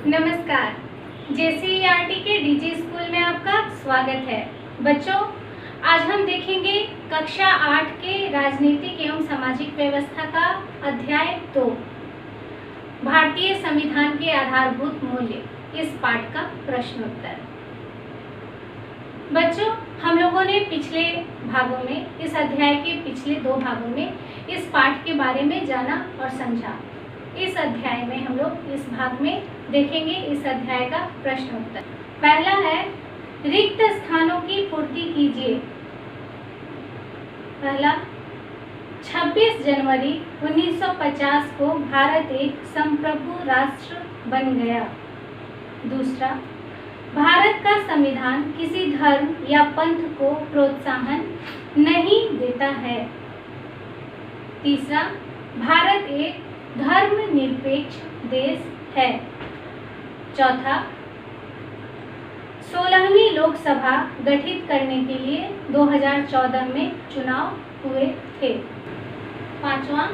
नमस्कार। जेसीईआरटी के DG school में आपका स्वागत है। बच्चों, आज हम देखेंगे कक्षा 8 के राजनीतिक एवं सामाजिक व्यवस्था का अध्याय 2, भारतीय संविधान के आधारभूत मूल्य, इस पाठ का प्रश्नोत्तर। बच्चों, हम लोगों ने पिछले भागों में, इस अध्याय के पिछले 2 भागों में इस पाठ के बारे में जाना और समझा। इस अध्याय में हम लोग इस भाग में देखेंगे इस अध्याय का प्रश्नोत्तर। पहला है, रिक्त स्थानों की पूर्ति कीजिए। पहला, 26 जनवरी 1950 को भारत एक संप्रभु राष्ट्र बन गया। दूसरा, भारत का संविधान किसी धर्म या पंथ को प्रोत्साहन नहीं देता है। तीसरा, भारत एक धर्मनिरपेक्ष देश है। चौथा, 16वीं लोकसभा गठित करने के लिए 2014 में चुनाव हुए थे। पांचवा,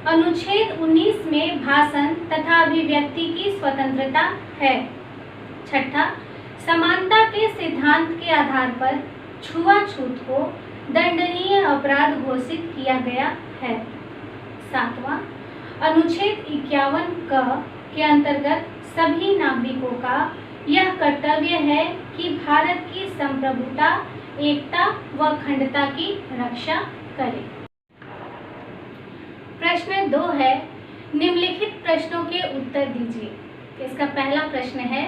अनुच्छेद 19 में भाषण तथा अभिव्यक्ति की स्वतंत्रता है। छठा, समानता के सिद्धांत के आधार पर छुआछूत को दंडनीय अपराध घोषित किया गया है। सातवां, अनुच्छेद 51 क के अंतर्गत सभी नागरिकों का यह कर्तव्य है कि भारत की संप्रभुता, एकता व अखंडता की रक्षा करे। प्रश्न 2 है, निम्नलिखित प्रश्नों के उत्तर दीजिए। इसका पहला प्रश्न है,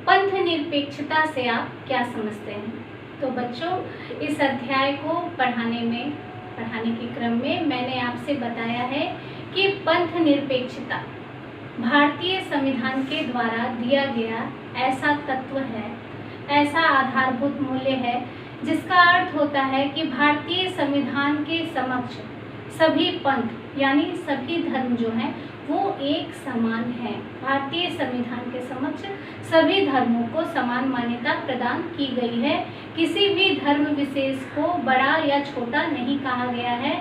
पंथ निरपेक्षता से आप क्या समझते हैं? तो बच्चों, इस अध्याय को पढ़ाने के क्रम में मैंने आपसे बताया है कि पंथ निरपेक्षता भारतीय संविधान के द्वारा दिया गया ऐसा तत्व है, ऐसा आधारभूत मूल्य है, जिसका अर्थ होता है कि भारतीय संविधान के समक्ष सभी पंथ यानी सभी धर्म जो हैं वो एक समान है। भारतीय संविधान के समक्ष सभी धर्मों को समान मान्यता प्रदान की गई है। किसी भी धर्म विशेष को बड़ा या छोटा नहीं कहा गया है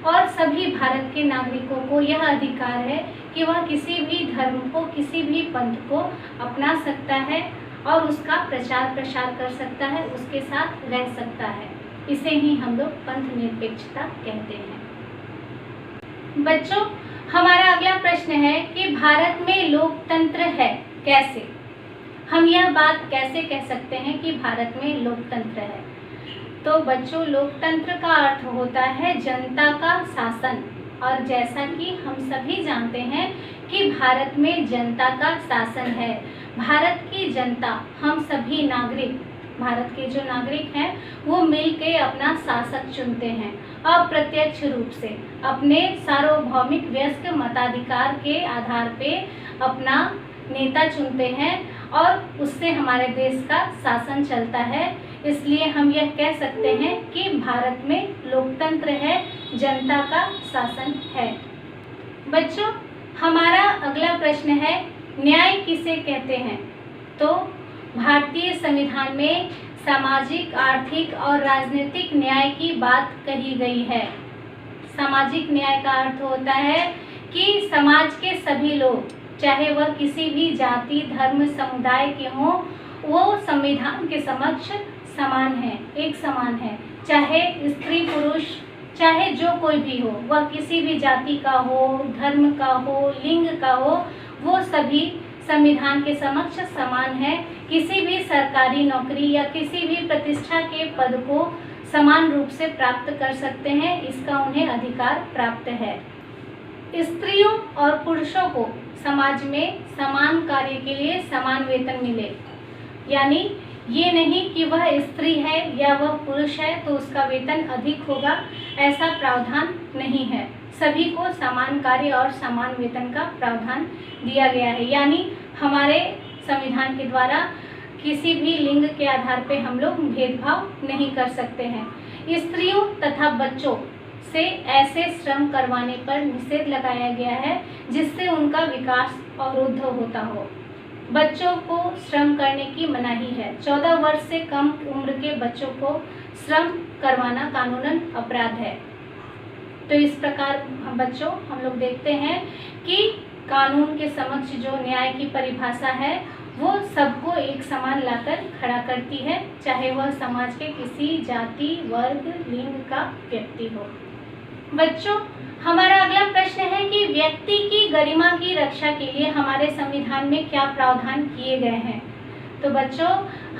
और सभी भारत के नागरिकों को यह अधिकार है कि वह किसी भी धर्म को, किसी भी पंथ को अपना सकता है और उसका प्रचार प्रसार कर सकता है, उसके साथ रह सकता है। इसे ही हम लोग पंथ निरपेक्षता कहते हैं। बच्चों, हमारा अगला प्रश्न है कि भारत में लोकतंत्र है कैसे? हम यह बात कैसे कह सकते हैं कि भारत में लोकतंत्र है? तो बच्चों, लोकतंत्र का अर्थ होता है जनता का शासन, और जैसा कि हम सभी जानते हैं कि भारत में जनता का शासन है। भारत की जनता, हम सभी नागरिक, भारत के जो नागरिक हैं वो मिलकर अपना शासक चुनते हैं, अप्रत्यक्ष रूप से अपने सार्वभौमिक व्यस्क मताधिकार के आधार पे अपना नेता चुनते हैं और उससे हमारे देश का शासन चलता है। इसलिए हम यह कह सकते हैं कि भारत में लोकतंत्र है, जनता का शासन है। बच्चों, हमारा अगला प्रश्न है, न्याय किसे कहते हैं? तो भारतीय संविधान में सामाजिक, आर्थिक और राजनीतिक न्याय की बात कही गई है। सामाजिक न्याय का अर्थ होता है कि समाज के सभी लोग, चाहे वह किसी भी जाति, धर्म, समुदाय के हों, वो संविधान के समक्ष समान है, एक समान है। चाहे स्त्री पुरुष, चाहे जो कोई भी हो, वह किसी भी जाति का हो, धर्म का हो, लिंग का हो, वो सभी संविधान के समक्ष समान है। किसी भी सरकारी नौकरी या किसी भी प्रतिष्ठा के पद को समान रूप से प्राप्त कर सकते हैं, इसका उन्हें अधिकार प्राप्त है। स्त्रियों और पुरुषों को समाज में समान कार्य के लिए समान वेतन मिले, यानी ये नहीं कि वह स्त्री है या वह पुरुष है तो उसका वेतन अधिक होगा, ऐसा प्रावधान नहीं है। सभी को समान कार्य और समान वेतन का प्रावधान दिया गया है। यानी हमारे संविधान के द्वारा किसी भी लिंग के आधार पर हम लोग भेदभाव नहीं कर सकते हैं। स्त्रियों तथा बच्चों से ऐसे श्रम करवाने पर निषेध लगाया गया है जिससे उनका विकास अवरुद्ध होता हो। बच्चों को श्रम करने की मनाही है। 14 वर्ष से कम उम्र के बच्चों को श्रम करवाना कानूनन अपराध है। तो इस प्रकार बच्चों हम लोग देखते हैं कि कानून के समक्ष जो न्याय की परिभाषा है वो सबको एक समान लाकर खड़ा करती है, चाहे वह समाज के किसी जाति, वर्ग, लिंग का व्यक्ति हो। बच्चों, हमारा अगला प्रश्न है कि व्यक्ति की गरिमा की रक्षा के लिए हमारे संविधान में क्या प्रावधान किए गए हैं। तो बच्चों,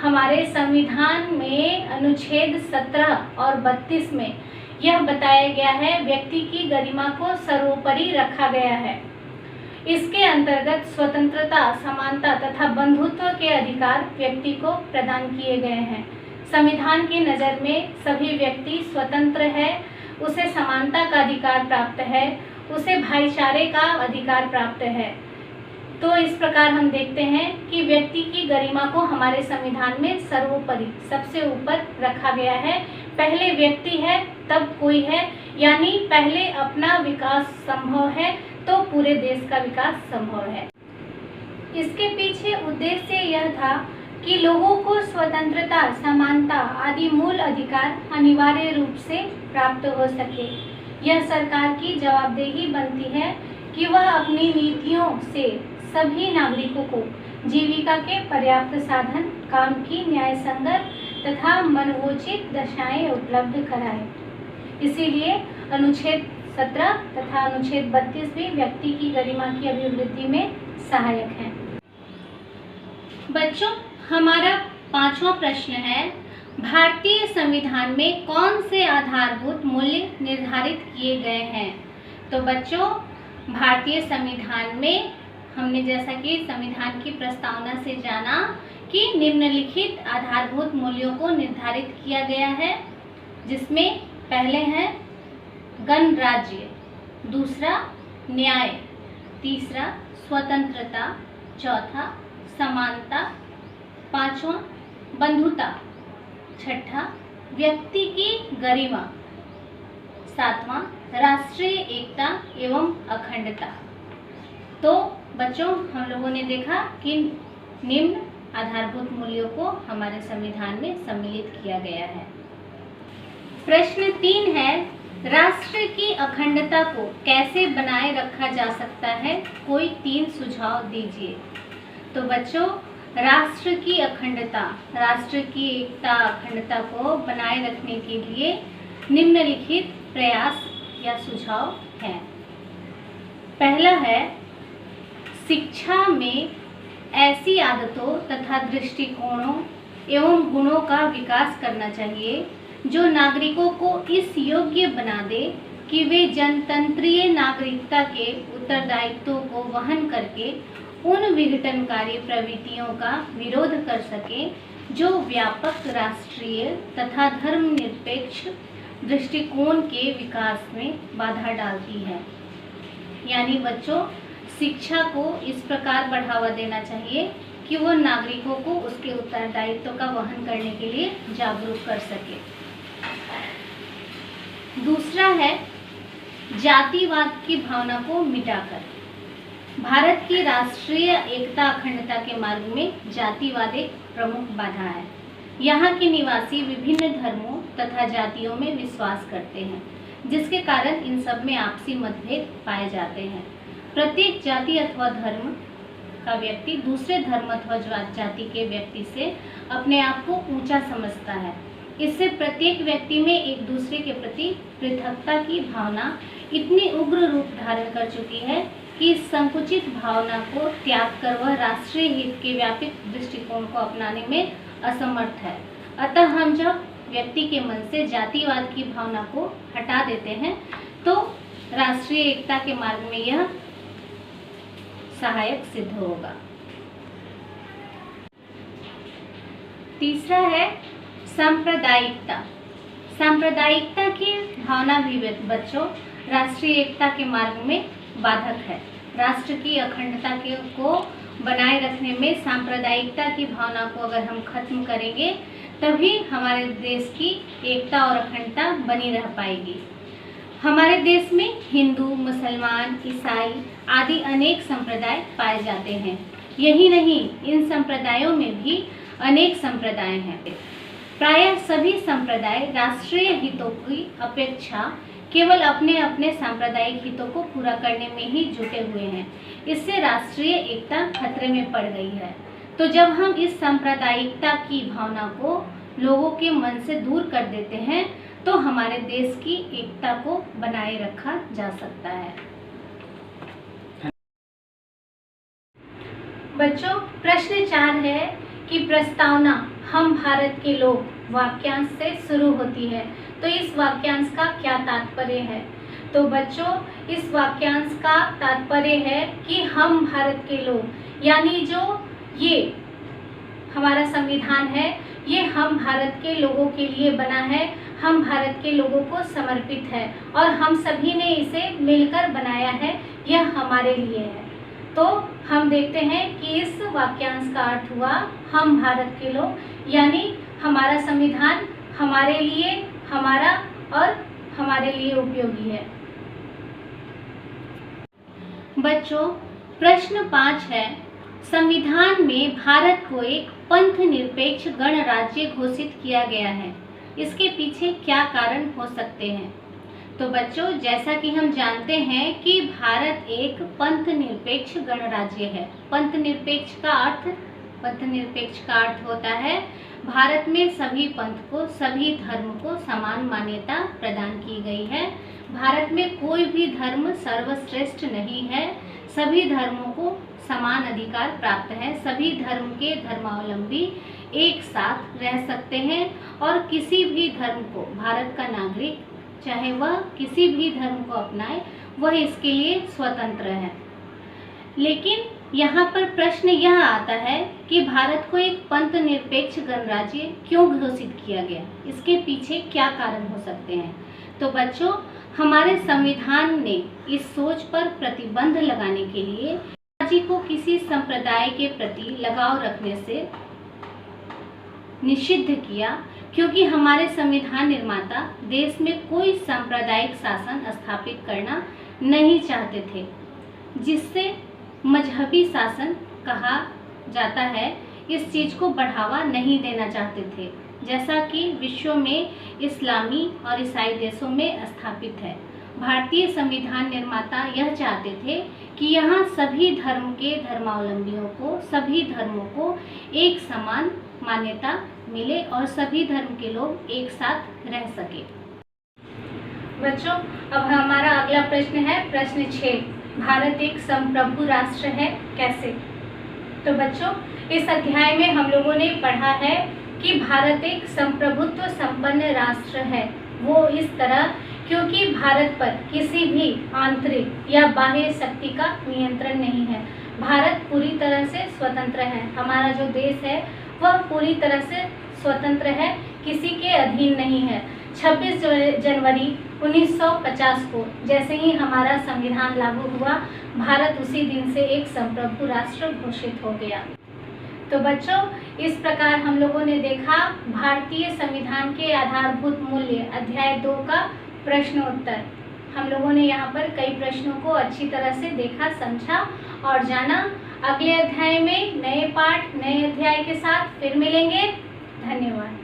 हमारे संविधान में अनुच्छेद 17 और 32 में यह बताया गया है, व्यक्ति की गरिमा को सर्वोपरि रखा गया है। इसके अंतर्गत स्वतंत्रता, समानता तथा बंधुत्व के अधिकार व्यक्ति को प्रदान किए गए हैं। संविधान की नज़र में सभी व्यक्ति स्वतंत्र है, उसे समानता का अधिकार प्राप्त है, उसे भाईचारे का अधिकार प्राप्त है। तो इस प्रकार हम देखते हैं कि व्यक्ति की गरिमा को हमारे संविधान में सर्वोपरि, सबसे ऊपर रखा गया है। पहले व्यक्ति है तब कोई है, यानी पहले अपना विकास संभव है तो पूरे देश का विकास संभव है। इसके पीछे उद्देश्य यह था कि लोगों को स्वतंत्रता, समानता आदि मूल अधिकार अनिवार्य रूप से प्राप्त हो सके। यह सरकार की जवाबदेही बनती है कि वह अपनी नीतियों से सभी नागरिकों को जीविका के पर्याप्त साधन, काम की न्याय संगत तथा मनोचित दशाएं उपलब्ध कराए। इसीलिए अनुच्छेद 17 तथा अनुच्छेद 32 भी व्यक्ति की गरिमा की अभिवृद्धि में सहायक हैं। बच्चों, हमारा 5वां प्रश्न है, भारतीय संविधान में कौन से आधारभूत मूल्य निर्धारित किए गए हैं। तो बच्चों, भारतीय संविधान में हमने जैसा कि संविधान की प्रस्तावना से जाना कि निम्नलिखित आधारभूत मूल्यों को निर्धारित किया गया है, जिसमें पहले है गणराज्य, दूसरा न्याय, तीसरा स्वतंत्रता, चौथा समानता, पांचवा बंधुता, छठा व्यक्ति की गरिमा, सातवां राष्ट्रीय एकता एवं अखंडता। तो बच्चों, हम लोगों ने देखा कि निम्न आधारभूत मूल्यों को हमारे संविधान में सम्मिलित किया गया है। प्रश्न 3 है, राष्ट्र की अखंडता को कैसे बनाए रखा जा सकता है, कोई 3 सुझाव दीजिए। तो बच्चों, राष्ट्र की अखंडता, राष्ट्र की एकता, अखंडता को बनाए रखने के लिए निम्नलिखित प्रयास या सुझाव हैं। पहला है, शिक्षा में ऐसी आदतों तथा दृष्टिकोणों एवं गुणों का विकास करना चाहिए जो नागरिकों को इस योग्य बना दे कि वे जनतंत्रीय नागरिकता के उत्तरदायित्वों को वहन करके उन विघटनकारी प्रवृत्तियों का विरोध कर सकें जो व्यापक राष्ट्रीय तथा धर्मनिरपेक्ष दृष्टिकोण के विकास में बाधा डालती है। यानी बच्चों, शिक्षा को इस प्रकार बढ़ावा देना चाहिए कि वो नागरिकों को उसके उत्तरदायित्व का वहन करने के लिए जागरूक कर सके। दूसरा है, जातिवाद की भावना को मिटाकर। भारत की राष्ट्रीय एकता, अखंडता के मार्ग में जातिवाद एक प्रमुख बाधा है। यहाँ के निवासी विभिन्न धर्मों तथा जातियों में विश्वास करते हैं, जिसके कारण इन सब में आपसी मतभेद पाए जाते हैं। प्रत्येक जाति अथवा धर्म का व्यक्ति दूसरे धर्म अथवा जाति के व्यक्ति से अपने आप को ऊंचा समझता है। इससे प्रत्येक व्यक्ति में एक दूसरे के प्रति पृथकता की भावना इतनी उग्र रूप धारण कर चुकी है कि इस संकुचित भावना को त्याग कर वह राष्ट्रीय हित के व्यापक दृष्टिकोण को अपनाने में असमर्थ है। अतः हम जब व्यक्ति के मन से जातिवाद की भावना को हटा देते हैं तो राष्ट्रीय एकता के मार्ग में यह सहायक सिद्ध होगा। तीसरा है सांप्रदायिकता। सांप्रदायिकता की भावना भी बच्चों राष्ट्रीय एकता के मार्ग में बाधक है। राष्ट्र की अखंडता को बनाए रखने में सांप्रदायिकता की भावना को अगर हम खत्म करेंगे तभी हमारे देश की एकता और अखंडता बनी रह पाएगी। हमारे देश में हिंदू, मुसलमान, ईसाई आदि अनेक संप्रदाय पाए जाते हैं। यही नहीं, इन संप्रदायों में भी अनेक संप्रदाय हैं। प्रायः सभी संप्रदाय राष्ट्रीय हितों की अपेक्षा केवल अपने अपने सांप्रदायिक हितों को पूरा करने में ही जुटे हुए हैं। इससे राष्ट्रीय एकता खतरे में पड़ गई है। तो जब हम इस सांप्रदायिकता की भावना को लोगों के मन से दूर कर देते हैं तो हमारे देश की एकता को बनाए रखा जा सकता है। बच्चों, प्रश्न 4 है कि प्रस्तावना हम भारत के लोग वाक्यांश से शुरू होती है, तो इस वाक्यांश का क्या तात्पर्य है? तो बच्चों, इस वाक्यांश का तात्पर्य है कि हम भारत के लोग, यानी जो ये हमारा संविधान है, ये हम भारत के लोगों के लिए बना है, हम भारत के लोगों को समर्पित है और हम सभी ने इसे मिलकर बनाया है, यह हमारे लिए है। तो हम देखते हैं कि इस वाक्यांश का अर्थ हुआ हम भारत के लोग, यानी हमारा संविधान हमारे लिए, हमारा और हमारे लिए उपयोगी है। बच्चों, प्रश्न 5 है, संविधान में भारत को एक पंथ निरपेक्ष गणराज्य घोषित किया गया है, इसके पीछे क्या कारण हो सकते हैं? तो बच्चों, जैसा कि हम जानते हैं कि भारत एक पंथ निरपेक्ष गणराज्य है। पंथ निरपेक्ष का अर्थ होता है भारत में सभी पंथ को, सभी धर्म को समान मान्यता प्रदान की गई है। भारत में कोई भी धर्म सर्वश्रेष्ठ नहीं है, सभी धर्मों को समान अधिकार प्राप्त है, सभी धर्म के धर्मावलंबी एक साथ रह सकते हैं और किसी भी धर्म को भारत का नागरिक, चाहे वह किसी भी धर्म को अपनाए, वह इसके लिए स्वतंत्र है। लेकिन यहाँ पर प्रश्न यह आता है कि भारत को एक पंथ निरपेक्ष गणराज्य क्यों घोषित किया गया, इसके पीछे क्या कारण हो सकते हैं? तो बच्चों, हमारे संविधान ने इस सोच पर प्रतिबंध लगाने के लिए राज्य को किसी संप्रदाय के प्रति लगाव रखने से निषिद्ध किया, क्योंकि हमारे संविधान निर्माता देश में कोई सांप्रदायिक शासन स्थापित करना नहीं चाहते थे, जिससे मजहबी शासन कहा जाता है, इस चीज को बढ़ावा नहीं देना चाहते थे, जैसा कि विश्व में इस्लामी और ईसाई देशों में स्थापित है। भारतीय संविधान निर्माता यह चाहते थे कि यहाँ सभी धर्म के धर्मावलंबियों को, सभी धर्मों को एक समान मान्यता मिले और सभी धर्म के लोग एक साथ रह सके। बच्चों, अब हमारा अगला प्रश्न है प्रश्न 6, भारत एक संप्रभु राष्ट्र है, कैसे? तो बच्चों, इस अध्याय में हम लोगों ने पढ़ा है कि भारत एक संप्रभुत्व संपन्न राष्ट्र है। वो इस तरह क्योंकि भारत पर किसी भी आंतरिक या बाह्य शक्ति का नियंत्रण नहीं है। भारत पूरी तरह से स्वतंत्र है। हमारा जो देश है वह पूरी तरह से स्वतंत्र है, किसी के अधीन नहीं है। 26 जनवरी 1950 को जैसे ही हमारा संविधान लागू हुआ, भारत उसी दिन से एक संप्रभु राष्ट्र घोषित हो गया। तो बच्चों, इस प्रकार हम लोगों ने देखा भारतीय संविधान के आधारभूत मूल्य अध्याय 2 का प्रश्न उत्तर। हम लोगों ने यहाँ पर कई प्रश्नों को अच्छी तरह से देखा, समझा और जाना। अगले अध्याय में नए पाठ, नए अध्याय के साथ फिर मिलेंगे। धन्यवाद।